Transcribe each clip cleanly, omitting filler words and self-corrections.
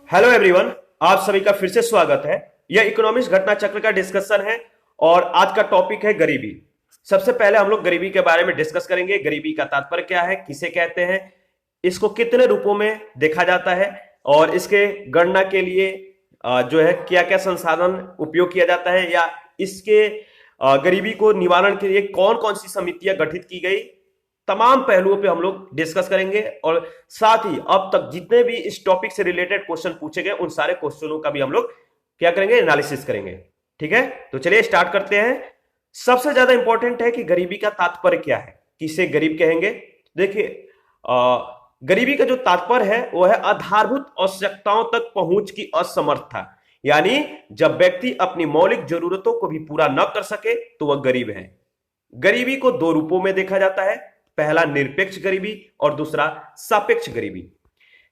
Hello everyone, आप सभी का फिर से स्वागत है। यह इकोनॉमिक्स घटना चक्र का डिस्कशन है और आज का टॉपिक है गरीबी। सबसे पहले हम लोग गरीबी के बारे में डिस्कस करेंगे। गरीबी का तात्पर्य क्या है, किसे कहते हैं, इसको कितने रूपों में देखा जाता है और इसके गणना के लिए जो है क्या क्या संसाधन उपयोग किया जाता है, या इसके गरीबी को निवारण के लिए कौन कौन सी समितियां गठित की गई, तमाम पहलुओं पे हम लोग डिस्कस करेंगे। और साथ ही अब तक जितने भी इस टॉपिक से रिलेटेड क्वेश्चन पूछे गए उन सारे क्वेश्चनों का भी हम लोग क्या करेंगे, एनालिसिस करेंगे। ठीक है, तो चलिए स्टार्ट करते हैं। सबसे ज्यादा इंपॉर्टेंट है कि गरीबी का तात्पर्य क्या है, किसे गरीब कहेंगे। देखिए, गरीबी का जो तात्पर्य है वो है आधारभूत आवश्यकताओं तक पहुंच की असमर्थता। यानी जब व्यक्ति अपनी मौलिक जरूरतों को भी पूरा न कर सके तो वह गरीब है। गरीबी को दो रूपों में देखा जाता है, पहला निरपेक्ष गरीबी और दूसरा सापेक्ष गरीबी।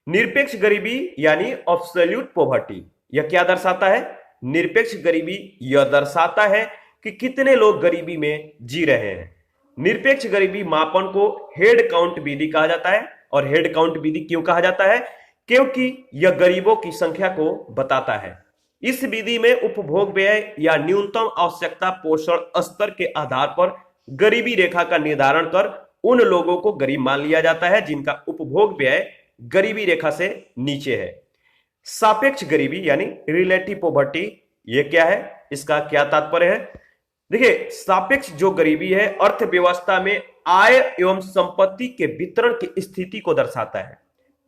निरपेक्ष गरीबी यानी एब्सोल्यूट पॉवर्टी, यह क्या दर्शाता है? निरपेक्ष गरीबी यह दर्शाता है कि कितने लोग गरीबी में जी रहे हैं। निरपेक्ष गरीबी मापन को हेड काउंट विधि कहा जाता है। और हेड काउंट विधि क्यों कहा जाता है? क्योंकि यह गरीबों की संख्या को बताता है। इस विधि में उपभोग व्यय या न्यूनतम आवश्यकता पोषण स्तर के आधार पर गरीबी रेखा का निर्धारण कर उन लोगों को गरीब मान लिया जाता है जिनका उपभोग व्यय गरीबी रेखा से नीचे है। सापेक्ष गरीबी यानी रिलेटिव पॉवर्टी, ये क्या है, इसका क्या तात्पर्य है? देखिए, सापेक्ष जो गरीबी है अर्थव्यवस्था में आय एवं संपत्ति के वितरण की स्थिति को दर्शाता है।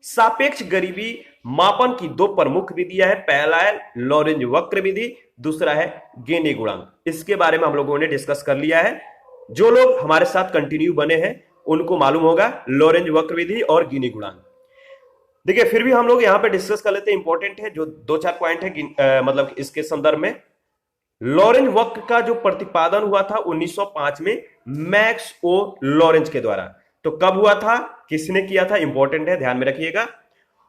सापेक्ष गरीबी मापन की दो प्रमुख विधियां हैं, पहला है लॉरेंज वक्र विधि, दूसरा है गिनी गुणांक। इसके बारे में हम लोगों ने डिस्कस कर लिया है। जो लोग हमारे साथ कंटिन्यू बने हैं उनको मालूम होगा लॉरेंज वक्र विधि और गिनी गुणांक। देखिए, फिर भी हम लोग यहां पे डिस्कस कर लेते हैं, इंपॉर्टेंट है जो दो चार पॉइंट है मतलब इसके संदर्भ में। लॉरेंज वक्र का जो प्रतिपादन हुआ था 1905 में मैक्स ओ लॉरेंज के द्वारा। तो कब हुआ था, किसने किया था, इंपॉर्टेंट है, ध्यान में रखिएगा।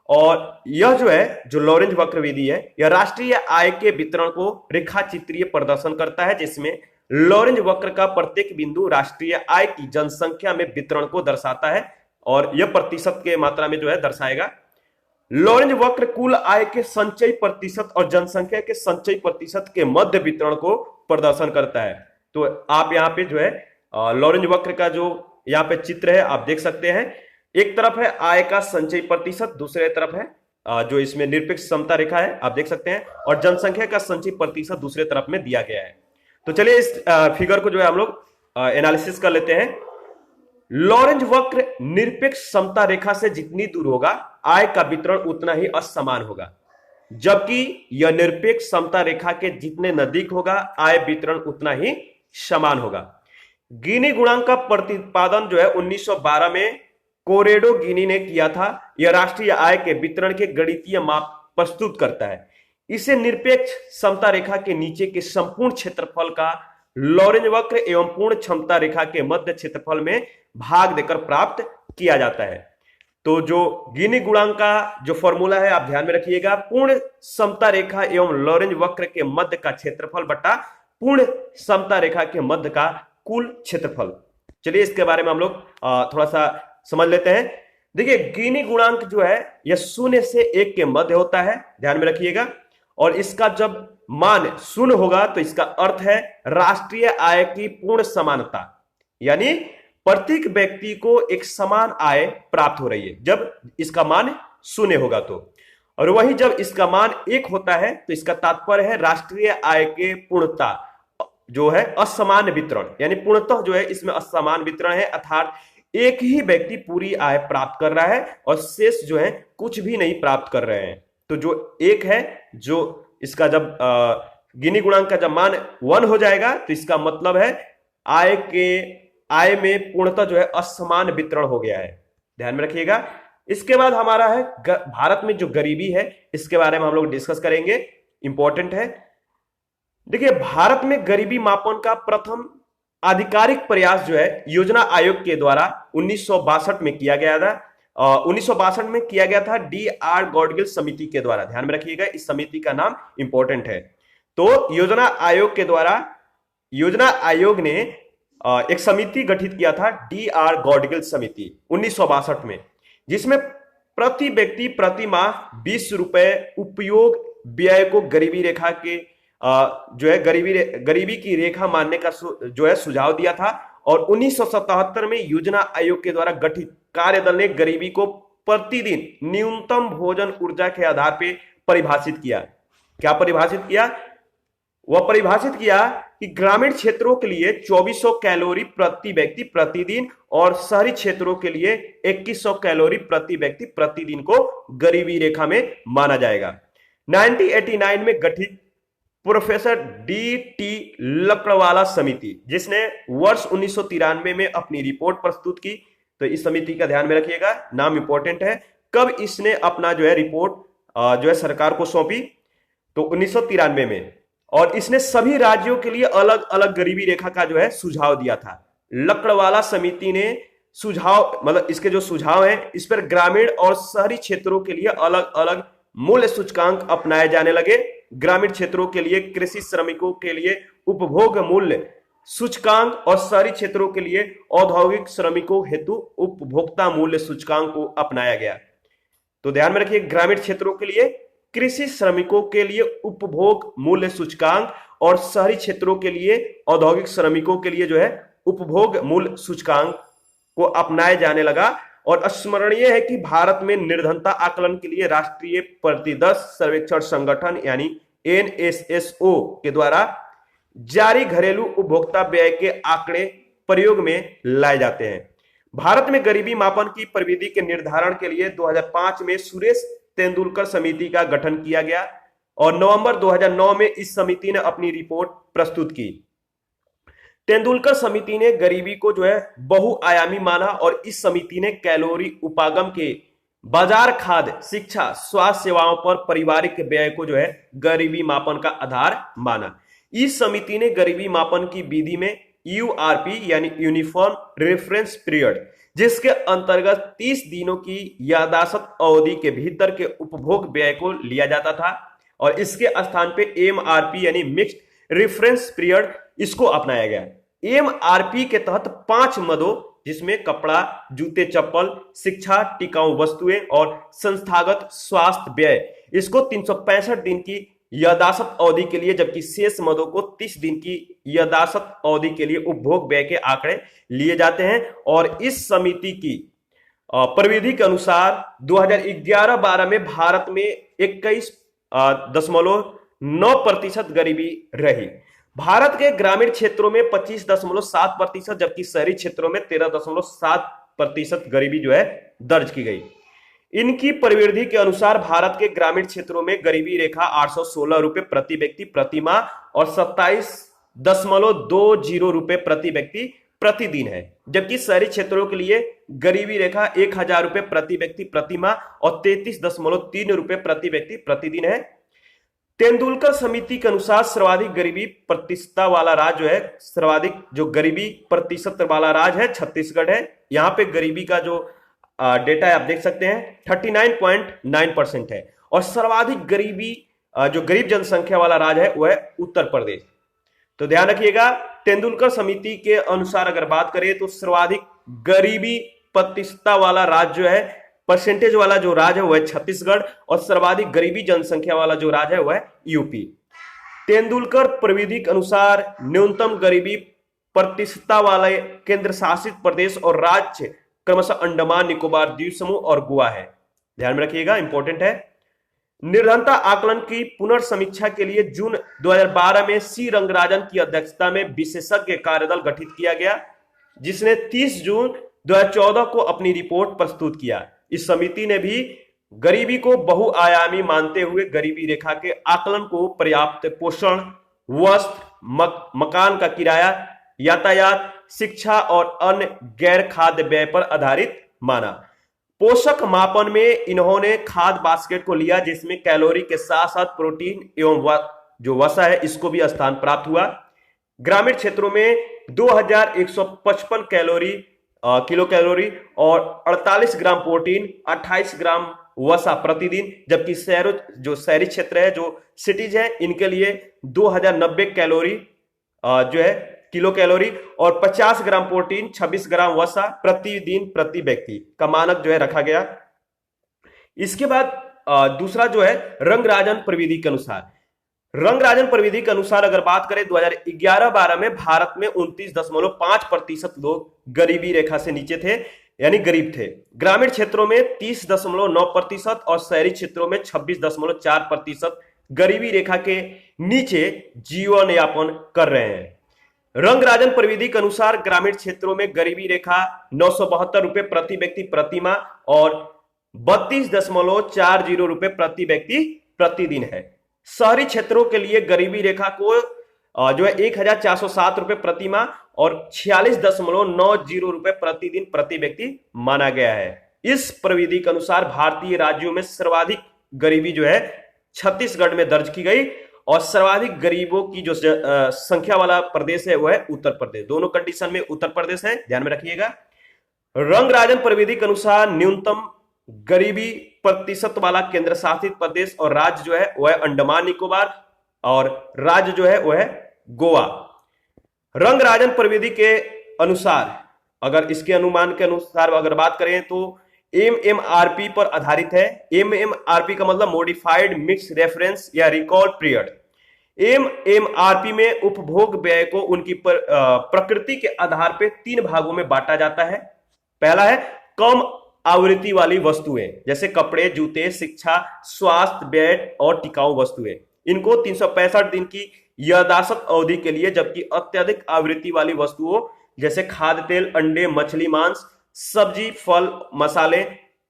और यह जो है, जो लॉरेंज वक्र विधि है, यह राष्ट्रीय आय के वितरण को रेखा चित्रीय प्रदर्शन करता है, जिसमें लॉरेंज वक्र का प्रत्येक बिंदु राष्ट्रीय आय की जनसंख्या में वितरण को दर्शाता है और यह प्रतिशत के मात्रा में जो है दर्शाएगा। लॉरेंज वक्र कुल आय के संचयी प्रतिशत और जनसंख्या के संचयी प्रतिशत के मध्य वितरण को प्रदर्शन करता है। तो आप यहाँ पे जो है लॉरेंज वक्र का जो यहाँ पे चित्र है आप देख सकते हैं। एक तरफ है आय का संचयी प्रतिशत, दूसरे तरफ है जो इसमें निरपेक्ष समता रेखा है आप देख सकते हैं, और जनसंख्या का संचयी प्रतिशत दूसरे तरफ में दिया गया है। तो चलिए इस फिगर को जो है हम लोग एनालिसिस कर लेते हैं। लॉरेंज वक्र निरपेक्ष समता रेखा से जितनी दूर होगा आय का वितरण उतना ही असमान होगा, जबकि यह निरपेक्ष समता रेखा के जितने नजदीक होगा आय वितरण उतना ही समान होगा। गिनी गुणांक का प्रतिपादन जो है 1912 में कोरेडो गिनी ने किया था। यह राष्ट्रीय आय के वितरण के गणितीय माप प्रस्तुत करता है। इसे निरपेक्ष समता रेखा के नीचे के संपूर्ण क्षेत्रफल का लॉरेंज वक्र एवं पूर्ण क्षमता रेखा के मध्य क्षेत्रफल में भाग देकर प्राप्त किया जाता है। तो जो गिनी गुणांक का जो फॉर्मूला है आप ध्यान में रखिएगा, पूर्ण समता रेखा एवं लॉरेंज वक्र के मध्य का क्षेत्रफल बटा पूर्ण समता रेखा के मध्य का कुल क्षेत्रफल। चलिए इसके बारे में हम लोग थोड़ा सा समझ लेते हैं। देखिए, गिनी गुणांक जो है यह 0 से 1 के मध्य होता है, ध्यान में रखिएगा। और इसका जब मान 0 होगा तो इसका अर्थ है राष्ट्रीय आय की पूर्ण समानता, यानी प्रत्येक व्यक्ति को एक समान आय प्राप्त हो रही है जब इसका मान 0 होगा तो। और वही जब इसका मान 1 होता है तो इसका तात्पर्य है राष्ट्रीय आय के पूर्णता जो है असमान वितरण, यानी पूर्णतः जो है इसमें असमान वितरण है, अर्थात एक ही व्यक्ति पूरी आय प्राप्त कर रहा है और शेष जो है कुछ भी नहीं प्राप्त कर रहे हैं। तो जो 1 है, जो इसका जब गिनी गुणांक का जब मान 1 हो जाएगा तो इसका मतलब है आय में पूर्णतः जो है असमान वितरण हो गया है, ध्यान में रखिएगा। इसके बाद हमारा है भारत में जो गरीबी है, इसके बारे में हम लोग डिस्कस करेंगे, इंपॉर्टेंट है। देखिए, भारत में गरीबी मापन का प्रथम आधिकारिक प्रयास जो है योजना आयोग के द्वारा 1962 में किया गया था। 1962 में किया गया था D.R. गॉडगिल समिति के द्वारा, ध्यान में रखिएगा, इस समिति का नाम इंपॉर्टेंट है। तो योजना आयोग के द्वारा योजना आयोग ने एक समिति गठित किया था D.R. गॉडगिल समिति 1962 में, जिसमें प्रति व्यक्ति प्रति माह 20 रुपए उपयोग व्यय को गरीबी रेखा के जो है गरीबी की रेखा मानने का जो है सुझाव दिया था। और 1977 में योजना आयोग के द्वारा गठित कार्यदल ने गरीबी को प्रतिदिन न्यूनतम भोजन ऊर्जा के आधार पर परिभाषित किया। क्या परिभाषित किया? वह परिभाषित किया कि ग्रामीण क्षेत्रों के लिए 2400 कैलोरी प्रति व्यक्ति प्रतिदिन और शहरी क्षेत्रों के लिए 2100 कैलोरी प्रति व्यक्ति प्रतिदिन को गरीबी रेखा में माना जाएगा। 1989 में गठित प्रोफेसर डी.टी. लकड़वाला समिति, जिसने वर्ष 1993 में अपनी रिपोर्ट प्रस्तुत की, तो इस समिति का ध्यान में रखिएगा, नाम इंपॉर्टेंट है। कब इसने अपना जो है रिपोर्ट जो है सरकार को सौंपी? तो 1993 में। और इसने सभी राज्यों के लिए अलग अलग गरीबी रेखा का जो है सुझाव दिया था। लकड़वाला समिति ने सुझाव, मतलब इसके जो सुझाव हैं, इस पर ग्रामीण और शहरी क्षेत्रों के लिए अलग अलग मूल्य सूचकांक अपनाए जाने लगे। ग्रामीण क्षेत्रों के लिए कृषि श्रमिकों के लिए उपभोग मूल्य सूचकांक और शहरी क्षेत्रों के लिए औद्योगिक श्रमिकों हेतु उपभोक्ता मूल्य सूचकांक को अपनाया गया। तो ध्यान में रखिए, ग्रामीण क्षेत्रों के लिए कृषि श्रमिकों के लिए उपभोग मूल्य सूचकांक और शहरी क्षेत्रों के लिए औद्योगिक श्रमिकों के लिए जो है उपभोग मूल्य सूचकांक को अपनाया जाने लगा। और स्मरणीय है कि भारत में निर्धनता आकलन के लिए राष्ट्रीय प्रतिदर्श सर्वेक्षण संगठन यानी NSSO के द्वारा जारी घरेलू उपभोक्ता व्यय के आंकड़े प्रयोग में लाए जाते हैं। भारत में गरीबी मापन की प्रविधि के निर्धारण के लिए 2005 में सुरेश तेंदुलकर समिति का गठन किया गया और नवंबर 2009 में इस समिति ने अपनी रिपोर्ट प्रस्तुत की। तेंदुलकर समिति ने गरीबी को जो है बहुआयामी माना और इस समिति ने कैलोरी उपागम के बाजार, खाद्य, शिक्षा, स्वास्थ्य सेवाओं पर पारिवारिक व्यय को जो है गरीबी मापन का आधार माना। इस समिति ने गरीबी मापन की विधि में URP यानी यूनिफॉर्म रेफरेंस पीरियड, जिसके अंतर्गत 30 दिनों की यादाश्त अवधि के भीतर के उपभोग व्यय को लिया जाता था और इसके स्थान पे MRP यानी मिक्स्ड रेफरेंस पीरियड इसको अपनाया गया। MRP के तहत 5 मदों, जिसमें कपड़ा, जूते, चप्पल, शिक्षा, टिकाऊ वस्तुएं और संस्थागत स्वास्थ्य व्यय, इसको 365 दिन की यादाश्त अवधि के लिए, जबकि शेष मदों को 30 दिन की यादाश्त अवधि के लिए उपभोग व्यय के आंकड़े लिए जाते हैं। और इस समिति की प्रविधि के अनुसार 2011-12 में भारत में 21.9% गरीबी रही। भारत के ग्रामीण क्षेत्रों में 25.7%, जबकि शहरी क्षेत्रों में 13.7% गरीबी जो है दर्ज की गई। इनकी प्रवृत्ति के अनुसार भारत के ग्रामीण क्षेत्रों में गरीबी रेखा 816 रुपए प्रति व्यक्ति प्रति माह और 27.20 रुपए प्रति व्यक्ति प्रतिदिन है, जबकि शहरी क्षेत्रों के लिए गरीबी रेखा 1000 रुपए प्रति व्यक्ति प्रति माह और 33.3 रुपए प्रति व्यक्ति प्रतिदिन है। तेंदुलकर समिति के अनुसार सर्वाधिक गरीबी प्रतिशत वाला राज्य जो है, सर्वाधिक जो गरीबी प्रतिशत वाला राज्य है छत्तीसगढ़ है। यहाँ पे गरीबी का जो डेटा है आप देख सकते हैं 39.9% है। और सर्वाधिक गरीबी जो गरीब जनसंख्या वाला राज्य है वह है उत्तर प्रदेश। तो ध्यान रखिएगा, तेंदुलकर समिति के अनुसार अगर बात करें तो सर्वाधिक गरीबी प्रतिशत वाला राज्य जो है, परसेंटेज वाला जो राज्य है वह है छत्तीसगढ़ और सर्वाधिक गरीबी जनसंख्या वाला जो राज्य है वह है यूपी। तेंदुलकर प्रविधि के अनुसार न्यूनतम गरीबी प्रतिशत वाले केंद्र शासित प्रदेश और राज्य क्रमशः अंडमान निकोबार द्वीप समूह और गोवा है। ध्यान में रखिएगा, इंपॉर्टेंट है। निर्धनता आकलन की पुनर्समीक्षा के लिए जून 2012 में सी रंगराजन की अध्यक्षता में विशेषज्ञ कार्यदल गठित किया गया, जिसने 30 जून 2014 को अपनी रिपोर्ट प्रस्तुत किया। इस समिति ने भी गरीबी को बहुआयामी मानते हुए गरीबी रेखा के आकलन को पर्याप्त पोषण, वस्त्र, मकान का किराया, यातायात, शिक्षा और अन्य गैर खाद्य व्यय पर आधारित माना। पोषक मापन में इन्होंने खाद्य बास्केट को लिया, जिसमें कैलोरी के साथ साथ प्रोटीन एवं जो वसा है इसको भी स्थान प्राप्त हुआ। ग्रामीण क्षेत्रों में 2155 किलो कैलोरी और 48 ग्राम प्रोटीन, 28 ग्राम वसा प्रतिदिन, जबकि जो शहरी क्षेत्र है, जो सिटीज है, इनके लिए 2090 कैलोरी जो है किलो कैलोरी और 50 ग्राम प्रोटीन, 26 ग्राम वसा प्रतिदिन प्रति व्यक्ति का मानक जो है रखा गया। इसके बाद दूसरा जो है रंगराजन प्रविधि के अनुसार, रंगराजन प्रविधि के अनुसार अगर बात करें 2011-12 में भारत में 29.5% लोग गरीबी रेखा से नीचे थे, यानी गरीब थे। ग्रामीण क्षेत्रों में 30.9% और शहरी क्षेत्रों में 26.4% गरीबी रेखा के नीचे जीवन यापन कर रहे हैं। रंगराजन प्रविधि के अनुसार ग्रामीण क्षेत्रों में गरीबी रेखा 972 रुपए प्रति व्यक्ति प्रति माह और 32.40 रुपए प्रति व्यक्ति प्रतिदिन है। शहरी क्षेत्रों के लिए गरीबी रेखा को जो है 1407 रुपए प्रति माह और 46.90 रुपए प्रतिदिन प्रति व्यक्ति माना गया है। इस प्रविधि के अनुसार भारतीय राज्यों में सर्वाधिक गरीबी जो है छत्तीसगढ़ में दर्ज की गई और सर्वाधिक गरीबों की जो संख्या वाला प्रदेश है वह है उत्तर प्रदेश। दोनों कंडीशन में उत्तर प्रदेश है, ध्यान में रखिएगा। रंगराजन प्रविधि के अनुसार न्यूनतम गरीबी प्रतिशत वाला केंद्र शासित प्रदेश और राज्य जो है वह अंडमान निकोबार और राज्य जो है वह है गोवा। रंगराजन प्रविधि के अनुसार अगर इसके अनुमान के अनुसार अगर बात करें तो एमएमआरपी पर आधारित है। एमएमआरपी का मतलब मॉडिफाइड मिक्स रेफरेंस या रिकॉर्ड पीरियड। एमएमआरपी में उपभोग व्यय को उनकी प्रकृति के आधार पर 3 भागों में बांटा जाता है। पहला है कम आवृत्ति वाली वस्तुएं, जैसे कपड़े, जूते, शिक्षा, स्वास्थ्य, बेड और टिकाऊ वस्तुएं। इनको 365 दिन की यादाश्त अवधि के लिए, जबकि अत्यधिक आवृत्ति वाली वस्तुओं जैसे खाद्य तेल, अंडे, मछली, मांस, सब्जी, फल, मसाले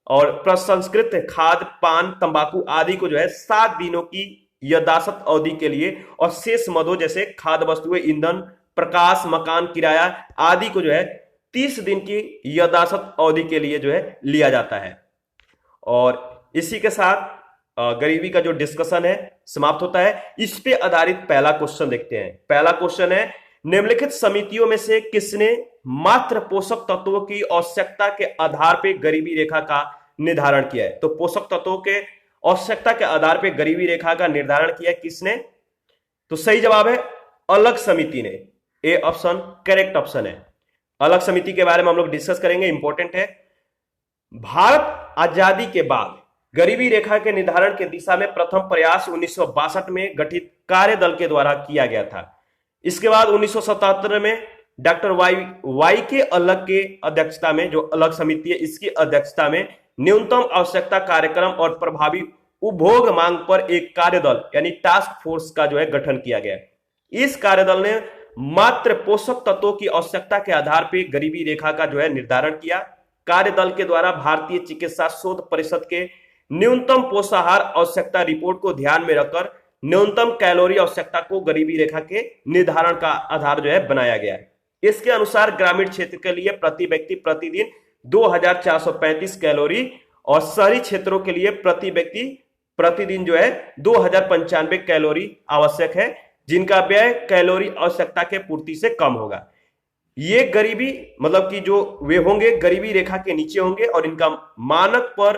और प्रसंस्कृत खाद्य, पान, तंबाकू आदि को जो है 7 दिनों की यादाश्त अवधि के लिए और शेष मदों जैसे खाद्य वस्तुएं, ईंधन, प्रकाश, मकान किराया आदि को जो है 30 दिन की यादाश्त अवधि के लिए जो है लिया जाता है। और इसी के साथ गरीबी का जो डिस्कशन है समाप्त होता है। इस पे आधारित पहला क्वेश्चन देखते हैं। पहला क्वेश्चन है, निम्नलिखित समितियों में से किसने मात्र पोषक तत्वों की आवश्यकता के आधार पर गरीबी रेखा का निर्धारण किया है? तो पोषक तत्वों के आवश्यकता के आधार पर गरीबी रेखा का निर्धारण किया किसने? तो सही जवाब है अलग समिति ने। ए ऑप्शन करेक्ट ऑप्शन है। अलग समिति के बारे में हम लोग डिस्कस करेंगे, इंपॉर्टेंट है। भारत आजादी के बाद गरीबी रेखा के निर्धारण के दिशा में प्रथम प्रयास 1962 में गठित कार्यदल के द्वारा किया गया था। इसके बाद 1977 में डॉक्टर वाई के अलग के अध्यक्षता में, जो अलग समिति है इसकी अध्यक्षता में न्यूनतम आवश्यकता कार्यक्रम और प्रभावी उपभोग मांग पर एक कार्यदल यानी टास्क फोर्स का जो है गठन किया गया। इस कार्यदल ने मात्र पोषक तत्वों की आवश्यकता के आधार पर गरीबी रेखा का जो है निर्धारण किया। कार्यदल के द्वारा भारतीय चिकित्सा शोध परिषद के न्यूनतम पोषाहार आवश्यकता रिपोर्ट को ध्यान में रखकर न्यूनतम कैलोरी आवश्यकता को गरीबी रेखा के निर्धारण का आधार जो है बनाया गया है। इसके अनुसार ग्रामीण क्षेत्र के लिए प्रति व्यक्ति प्रतिदिन 2435 कैलोरी और शहरी क्षेत्रों के लिए प्रति व्यक्ति प्रतिदिन जो है 2095 कैलोरी आवश्यक है, जिनका व्यय कैलोरी आवश्यकता के पूर्ति से कम होगा। ये गरीबी मतलब कि जो वे होंगे गरीबी रेखा के नीचे होंगे और इनका मानक पर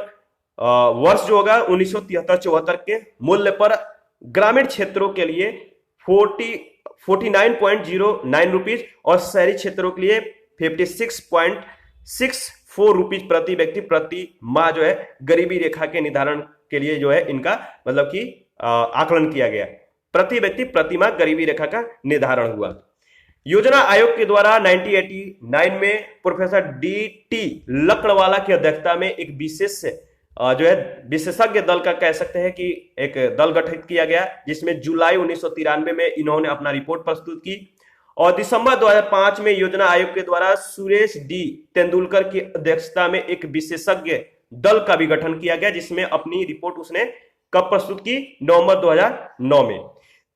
वर्ष जो होगा 1973-74 के मूल्य पर ग्रामीण क्षेत्रों के लिए 49.09 रुपीज और शहरी क्षेत्रों के लिए 56.64 रुपीज प्रति व्यक्ति प्रति माह जो है गरीबी रेखा के निर्धारण के लिए जो है इनका मतलब कि आकलन किया गया। प्रति व्यक्ति प्रति माह गरीबी रेखा का निर्धारण हुआ। योजना आयोग के द्वारा 1989 में प्रोफेसर डी.टी. लकड़वाला की अध्यक्षता में एक विशेष जो है विशेषज्ञ दल का कह सकते हैं कि एक दल गठित किया गया, जिसमें जुलाई 1993 में इन्होंने अपना रिपोर्ट प्रस्तुत की और दिसंबर 2005 में योजना आयोग के द्वारा सुरेश डी तेंदुलकर की अध्यक्षता में एक विशेषज्ञ दल का भी गठन किया गया, जिसमें अपनी रिपोर्ट उसने कब प्रस्तुत की? नवंबर 2009 में।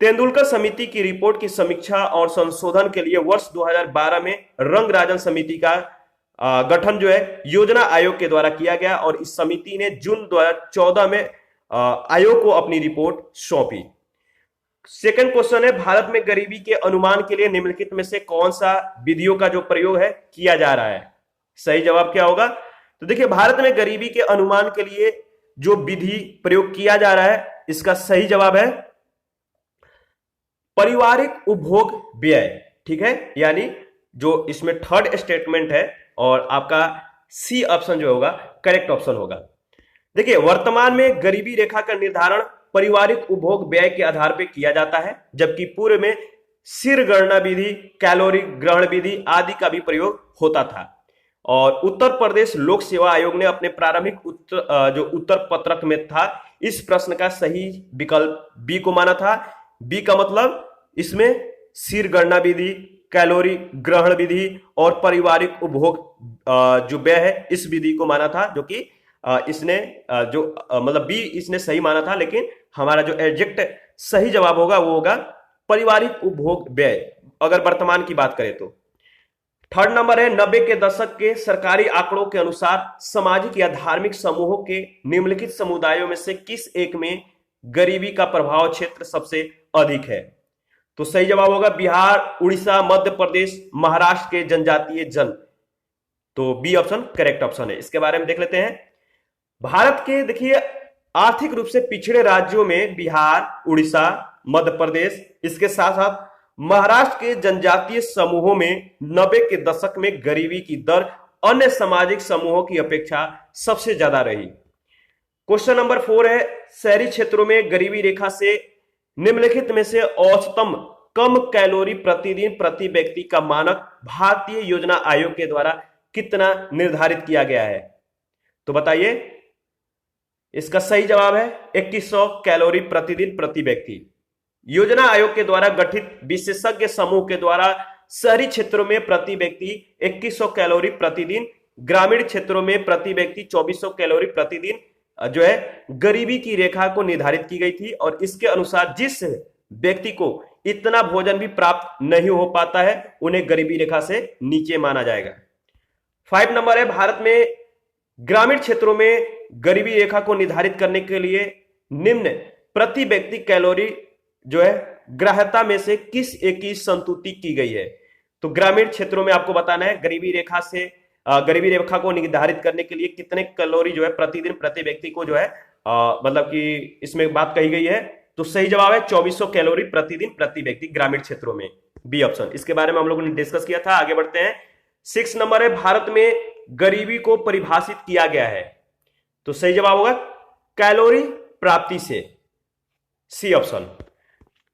तेंदुलकर समिति की रिपोर्ट की समीक्षा और संशोधन के लिए वर्ष 2012 में रंगराजन समिति का गठन जो है योजना आयोग के द्वारा किया गया और इस समिति ने जून 2014 में आयोग को अपनी रिपोर्ट सौंपी। सेकंड क्वेश्चन है, भारत में गरीबी के अनुमान के लिए निम्नलिखित में से कौन सा विधियों का जो प्रयोग है किया जा रहा है? सही जवाब क्या होगा? तो देखिए, भारत में गरीबी के अनुमान के लिए जो विधि प्रयोग किया जा रहा है इसका सही जवाब है पारिवारिक उपभोग व्यय। ठीक है, यानी जो इसमें थर्ड स्टेटमेंट है और आपका सी ऑप्शन जो होगा करेक्ट ऑप्शन होगा। देखिए, वर्तमान में गरीबी रेखा का निर्धारण पारिवारिक उपभोग व्यय के आधार पर किया जाता है, जबकि पूर्व में सिर गणना विधि, कैलोरी ग्रहण विधि आदि का भी प्रयोग होता था। और उत्तर प्रदेश लोक सेवा आयोग ने अपने प्रारंभिक जो उत्तर पत्रक में था, इस प्रश्न का सही विकल्प बी को माना था। बी का मतलब इसमें सिर गणना विधि, कैलोरी ग्रहण विधि और पारिवारिक उपभोग जो व्यय है, इस विधि को माना था, जो कि इसने मतलब बी इसने सही माना था, लेकिन हमारा जो एग्जैक्ट सही जवाब होगा वो होगा पारिवारिक उपभोग व्यय, अगर वर्तमान की बात करें तो। थर्ड नंबर है, 90 के दशक के सरकारी आंकड़ों के अनुसार सामाजिक या धार्मिक समूहों के निम्नलिखित समुदायों में से किस एक में गरीबी का प्रभाव क्षेत्र सबसे अधिक है? तो सही जवाब होगा बिहार, उड़ीसा, मध्य प्रदेश, महाराष्ट्र के जनजातीय जन। तो बी ऑप्शन करेक्ट ऑप्शन है। इसके बारे में देख लेते हैं। भारत के देखिए आर्थिक रूप से पिछड़े राज्यों में बिहार, उड़ीसा, मध्य प्रदेश, इसके साथ साथ महाराष्ट्र के जनजातीय समूहों में 90 के दशक में गरीबी की दर अन्य सामाजिक समूहों की अपेक्षा सबसे ज्यादा रही। क्वेश्चन नंबर 4 है, शहरी क्षेत्रों में गरीबी रेखा से निम्नलिखित में से औसतम कम कैलोरी प्रतिदिन प्रति व्यक्ति का मानक भारतीय योजना आयोग के द्वारा कितना निर्धारित किया गया है? तो बताइए, इसका सही जवाब है 2100 कैलोरी प्रतिदिन प्रति व्यक्ति। योजना आयोग के द्वारा गठित विशेषज्ञ समूह के द्वारा शहरी क्षेत्रों में प्रति व्यक्ति 2100 कैलोरी प्रतिदिन, ग्रामीण क्षेत्रों में प्रति व्यक्ति 2400 कैलोरी प्रतिदिन जो है गरीबी की रेखा को निर्धारित की गई थी। और इसके अनुसार जिस व्यक्ति को इतना भोजन भी प्राप्त नहीं हो पाता है, उन्हें गरीबी रेखा से नीचे माना जाएगा। 5 नंबर है, भारत में ग्रामीण क्षेत्रों में गरीबी रेखा को निर्धारित करने के लिए निम्न प्रति व्यक्ति कैलोरी जो है ग्राह्यता में से किस एक की संतुति की गई है? तो ग्रामीण क्षेत्रों में आपको बताना है गरीबी रेखा को निर्धारित करने के लिए कितने कैलोरी जो है प्रतिदिन प्रति व्यक्ति को जो है मतलब कि इसमें बात कही गई है। तो सही जवाब है 2400 कैलोरी प्रतिदिन प्रति व्यक्ति ग्रामीण क्षेत्रों में, बी ऑप्शन। इसके बारे में हम लोगों ने डिस्कस किया था। आगे बढ़ते हैं। 6 नंबर है, भारत में गरीबी को परिभाषित किया गया है। तो सही जवाब होगा कैलोरी प्राप्ति से, सी ऑप्शन।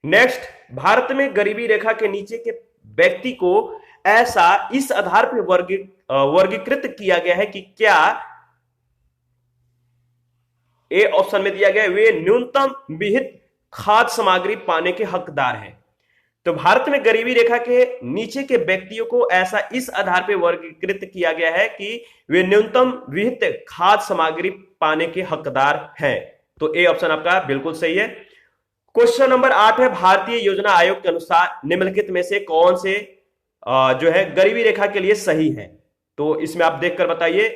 नेक्स्ट, भारत में गरीबी रेखा के नीचे के व्यक्ति को ऐसा इस आधार पर वर्गीकृत किया गया है कि क्या, ए ऑप्शन में दिया गया है, वे न्यूनतम विहित खाद्य सामग्री पाने के हकदार हैं। तो भारत में गरीबी रेखा के नीचे के व्यक्तियों को ऐसा इस आधार पर वर्गीकृत किया गया है कि वे न्यूनतम विहित खाद्य सामग्री पाने के हकदार हैं। तो ए ऑप्शन आपका बिल्कुल सही है। क्वेश्चन नंबर 8 है, भारतीय योजना आयोग के अनुसार निम्नलिखित में से कौन से जो है गरीबी रेखा के लिए सही है? तो इसमें आप देखकर बताइए।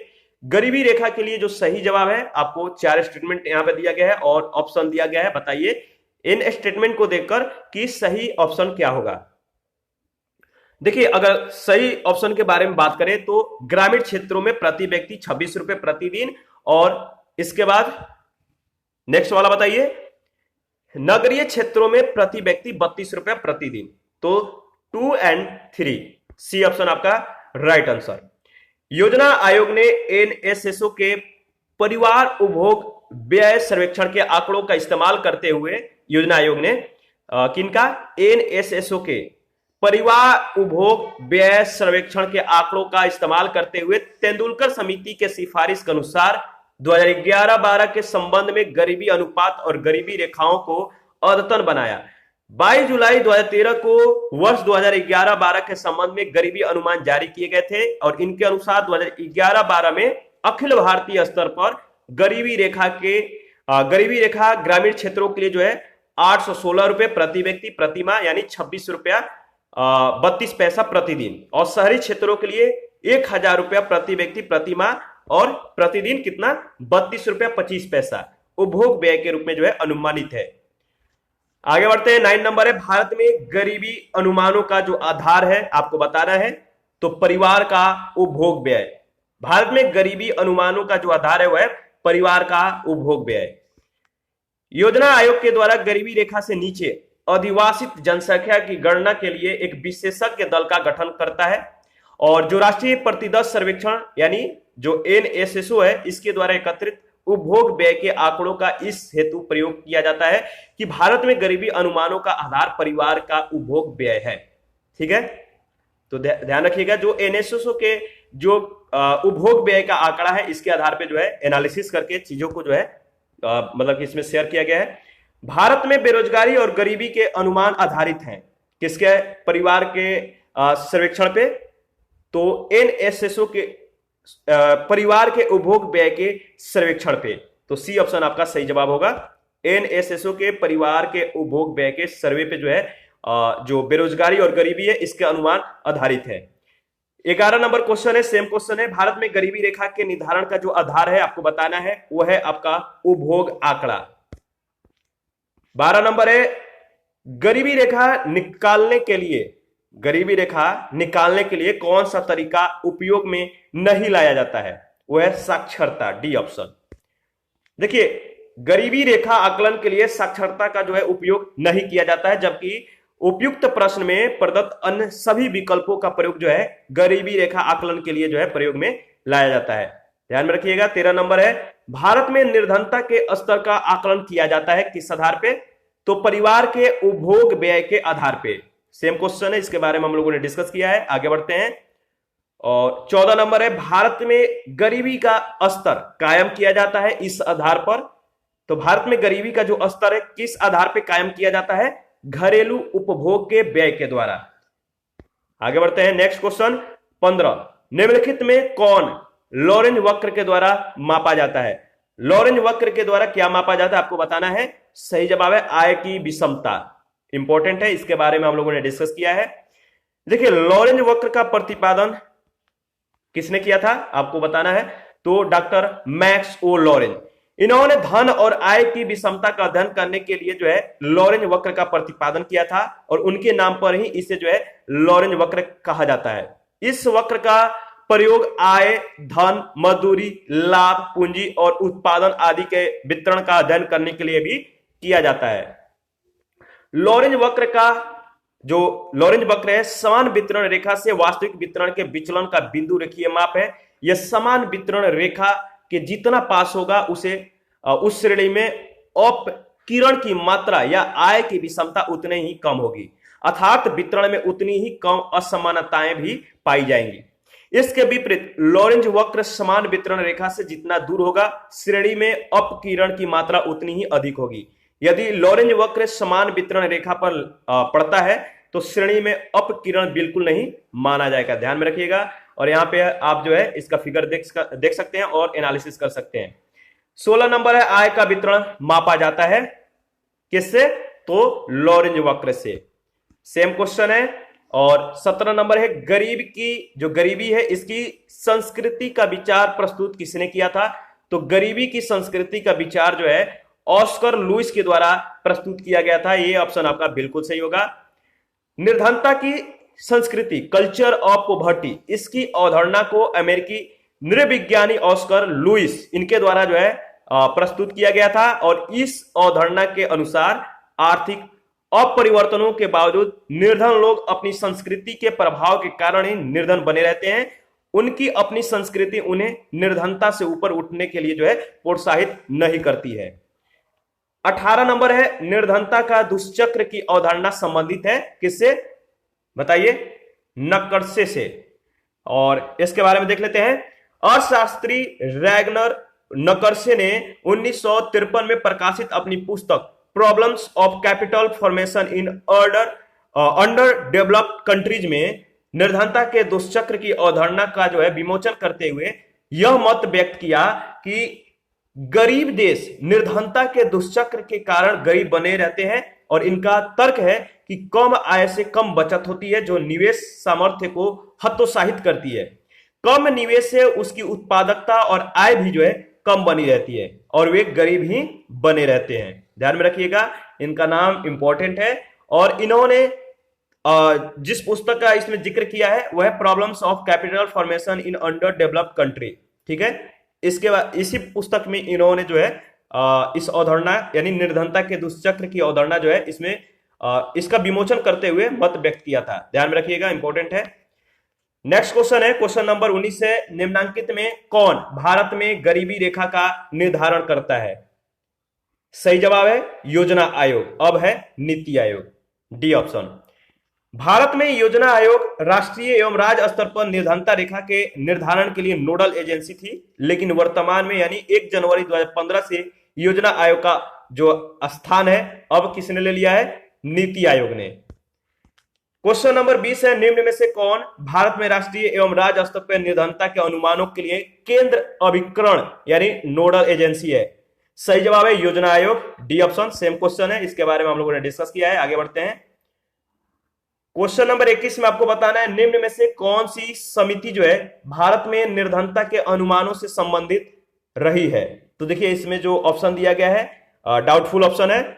गरीबी रेखा के लिए जो सही जवाब है, आपको 4 स्टेटमेंट यहां पे दिया गया है और ऑप्शन दिया गया है। बताइए इन स्टेटमेंट को देखकर कि सही ऑप्शन क्या होगा। देखिए, अगर सही ऑप्शन के बारे में बात करें तो ग्रामीण क्षेत्रों में प्रति व्यक्ति 26 रुपए प्रतिदिन, और इसके बाद नेक्स्ट वाला बताइए, नगरीय क्षेत्रों में प्रति व्यक्ति 32 रुपए प्रतिदिन। तो 2 और 3, सी ऑप्शन आपका राइट आंसर। योजना आयोग ने एनएसएसओ के परिवार उपभोग व्यय सर्वेक्षण के आंकड़ों का इस्तेमाल करते हुए योजना आयोग ने किनका, एनएसएसओ के परिवार उपभोग व्यय सर्वेक्षण के आंकड़ों का इस्तेमाल करते हुए तेंदुलकर समिति के सिफारिश के अनुसार 2011-12 के संबंध में गरीबी अनुपात और गरीबी रेखाओं को अद्यतन बनाया। 22 जुलाई 2013 को वर्ष 2011-12 के संबंध में गरीबी अनुमान जारी किए गए थे और इनके अनुसार 2011-12 में अखिल भारतीय स्तर पर गरीबी रेखा ग्रामीण क्षेत्रों के लिए जो है 816 रुपए प्रति व्यक्ति प्रति माह, यानी 26 रुपया 32 पैसा प्रतिदिन, और शहरी क्षेत्रों के लिए 1000 रुपया प्रति व्यक्ति प्रति माह और प्रतिदिन कितना, 32 रुपया 25 पैसा उपभोग व्यय के रूप में जो है अनुमानित है। आगे बढ़ते हैं। 9 नंबर है, भारत में गरीबी अनुमानों का जो आधार है आपको बताना है। तो परिवार का उपभोग व्यय, भारत में गरीबी अनुमानों का जो आधार है वह है परिवार का उपभोग व्यय। योजना आयोग के द्वारा गरीबी रेखा से नीचे अधिवासित जनसंख्या की गणना के लिए एक विशेषज्ञ दल का गठन करता है, और जो राष्ट्रीय प्रतिदश सर्वेक्षण यानी जो एनएसएसओ है, इसके द्वारा एकत्रित उपभोग व्यय के आंकड़ों का इस हेतु प्रयोग किया जाता है कि भारत में गरीबी अनुमानों का आधार परिवार का उपभोग व्यय है। ठीक है, तो ध्यान रखिएगा, जो एनएसएसओ के जो उपभोग व्यय का आंकड़ा है, इसके आधार पे जो है एनालिसिस करके चीजों को जो है मतलब कि इसमें शेयर किया गया है। भारत में बेरोजगारी और गरीबी के अनुमान आधारित हैं किसके? परिवार के सर्वेक्षण पे। तो एनएसएसओ के परिवार के उपभोग व्यय के सर्वेक्षण पे। तो सी ऑप्शन आपका सही जवाब होगा। एनएसएसओ के परिवार के उपभोग व्यय के सर्वे पे जो है जो बेरोजगारी और गरीबी है इसके अनुमान आधारित है। 11 नंबर क्वेश्चन है, सेम क्वेश्चन है। भारत में गरीबी रेखा के निर्धारण का जो आधार है आपको बताना है, वो है आपका उपभोग आंकड़ा। 12 नंबर है, गरीबी रेखा निकालने के लिए कौन सा तरीका उपयोग में नहीं लाया जाता है? वो है साक्षरता, डी ऑप्शन। देखिए, गरीबी रेखा आकलन के लिए साक्षरता का जो है उपयोग नहीं किया जाता है, जबकि उपयुक्त प्रश्न में प्रदत्त अन्य सभी विकल्पों का प्रयोग जो है गरीबी रेखा आकलन के लिए जो है प्रयोग में लाया जाता है। ध्यान में रखिएगा। 13 नंबर है, भारत में निर्धनता के स्तर का आकलन किया जाता है किस आधार पे? तो परिवार के उपभोग व्यय के आधार पे। सेम क्वेश्चन है, इसके बारे में हम लोगों ने डिस्कस किया है। आगे बढ़ते हैं। और 14 नंबर है, भारत में गरीबी का स्तर कायम किया जाता है इस आधार पर। तो भारत में गरीबी का जो स्तर है किस आधार पर कायम किया जाता है? घरेलू उपभोग के व्यय के द्वारा। आगे बढ़ते हैं। नेक्स्ट क्वेश्चन 15, निम्नलिखित में कौन लॉरेंज वक्र के द्वारा मापा जाता है? लॉरेंज वक्र के द्वारा क्या मापा जाता है आपको बताना है। सही जवाब है आय की विषमता। इंपॉर्टेंट है, इसके बारे में हम लोगों ने डिस्कस किया है। देखिए, लॉरेंज वक्र का प्रतिपादन किसने किया था आपको बताना है। तो डॉक्टर मैक्स ओ लॉरेंज। इन्होंने धन और आय की विषमता का अध्ययन करने के लिए जो है लॉरेंज वक्र का प्रतिपादन किया था, और उनके नाम पर ही इसे जो है लॉरेंज वक्र कहा जाता है। इस वक्र का प्रयोग आय, धन, मजदूरी, लाभ, पूंजी और उत्पादन आदि के वितरण का अध्ययन करने के लिए भी किया जाता है। लॉरेंज वक्र है समान वितरण रेखा से वास्तविक वितरण के विचलन का बिंदु रेखीय माप है। यह समान वितरण रेखा के जितना पास होगा उसे उस श्रेणी में अपकिरण की मात्रा या आय की विषमता उतने ही कम होगी, अर्थात वितरण में उतनी ही कम असमानताएं भी पाई जाएंगी। इसके विपरीत लॉरेंज वक्र समान वितरण रेखा से जितना दूर होगा, श्रेणी में अपकिरण की मात्रा उतनी ही अधिक होगी। यदि लॉरेंज वक्र समान वितरण रेखा पर पड़ता है तो श्रेणी में अपकिरण बिल्कुल नहीं माना जाएगा। ध्यान में रखिएगा। और यहाँ पे आप जो है इसका फिगर देख सकते हैं और एनालिसिस कर सकते हैं। 16 नंबर है, आय का वितरण मापा जाता है किससे? तो लॉरेंज वक्र से। सेम क्वेश्चन है। और 17 नंबर है, गरीब की जो गरीबी है इसकी संस्कृति का विचार प्रस्तुत किसने किया था? तो गरीबी की संस्कृति का विचार जो है ऑस्कर लुईस के द्वारा प्रस्तुत किया गया था। ये ऑप्शन आपका बिल्कुल सही होगा। निर्धनता की संस्कृति, कल्चर ऑफ पॉवर्टी, इसकी अवधारणा को अमेरिकी नृविज्ञानी ऑस्कर लुईस इनके द्वारा जो है प्रस्तुत किया गया था। और इस अवधारणा के अनुसार आर्थिक अपरिवर्तनों के बावजूद निर्धन लोग अपनी संस्कृति के प्रभाव के कारण ही निर्धन बने रहते हैं। उनकी अपनी संस्कृति उन्हें निर्धनता से ऊपर उठने के लिए जो है प्रोत्साहित नहीं करती है। 18 नंबर है, निर्धनता का दुष्चक्र की अवधारणा संबंधित है किससे? बताइए। नकर्से से। और इसके बारे में देख लेते हैं। अर्थशास्त्री रैगनर नकर्से ने 1953 में प्रकाशित अपनी पुस्तक problems of capital formation in under developed countries में निर्धनता के दुष्चक्र की अवधारणा का जो है विमोचन करते हुए यह मत व्यक्त किया कि गरीब देश निर्धनता के दुष्चक्र के कारण गरीब बने रहते हैं, और इनका तर्क है कि कम आय से कम बचत होती है जो निवेश सामर्थ्य को हतोत्साहित करती है। कम निवेश से उसकी उत्पादकता और आय भी जो है कम बनी रहती है, और वे गरीब ही बने रहते हैं। ध्यान में रखिएगा, इनका नाम इंपॉर्टेंट है। और इन्होंने जिस पुस्तक का इसमें जिक्र किया है वह है problems of capital formation in under developed country. ठीक है, इसके बाद इसी पुस्तक में इन्होंने जो है इस अवधारणा यानी निर्धनता के दुष्चक्र की अवधारणा जो है इसमें इसका विमोचन करते हुए मत व्यक्त किया था। ध्यान में रखिएगा, इंपॉर्टेंट है। नेक्स्ट क्वेश्चन है क्वेश्चन नंबर 19 है, निम्नांकित में कौन भारत में गरीबी रेखा का निर्धारण करता है? सही जवाब है योजना आयोग, अब है नीति आयोग, डी ऑप्शन। भारत में योजना आयोग राष्ट्रीय एवं राज्य स्तर पर निर्धनता रेखा के निर्धारण के लिए नोडल एजेंसी थी, लेकिन वर्तमान में यानी 1 जनवरी 2015 से योजना आयोग का जो स्थान है अब किसने ले लिया है? नीति आयोग ने। क्वेश्चन नंबर 20 है, निम्न में से कौन भारत में राष्ट्रीय एवं राज्य स्तर पर निर्धनता के अनुमानों के लिए केंद्र अभिकरण यानी नोडल एजेंसी है? सही जवाब है योजना आयोग, डी ऑप्शन। सेम क्वेश्चन है, इसके बारे में हम लोगों ने डिस्कस किया है। आगे बढ़ते हैं क्वेश्चन नंबर 21 में आपको बताना है, निम्न में से कौन सी समिति जो है भारत में निर्धनता के अनुमानों से संबंधित रही है? तो देखिए इसमें जो ऑप्शन दिया गया है डाउटफुल ऑप्शन है।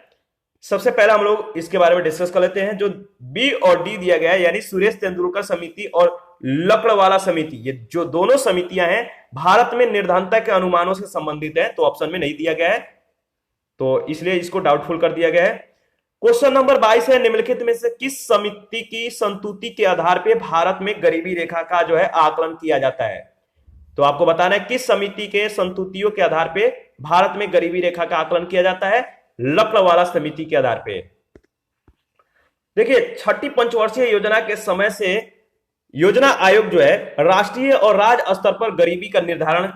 सबसे पहले हम लोग इसके बारे में डिस्कस कर लेते हैं। जो बी और डी दिया गया है यानी सुरेश तेंदुलकर समिति और लकड़वाला समिति, ये जो दोनों समितियां हैं भारत में निर्धनता के अनुमानों से संबंधित है, तो ऑप्शन में नहीं दिया गया है, तो इसलिए इसको डाउटफुल कर दिया गया है। क्वेश्चन नंबर 22 है, निम्नलिखित में से किस समिति की संतुति के आधार पर भारत में गरीबी रेखा का जो है आकलन किया जाता है? तो आपको बताना है किस समिति के संतुतियों के आधार पर भारत में गरीबी रेखा का आकलन किया जाता है? लकड़वाला समिति के आधार पे। देखिए छठी पंचवर्षीय योजना के समय से योजना आयोग जो है राष्ट्रीय और राज्य स्तर पर गरीबी का निर्धारण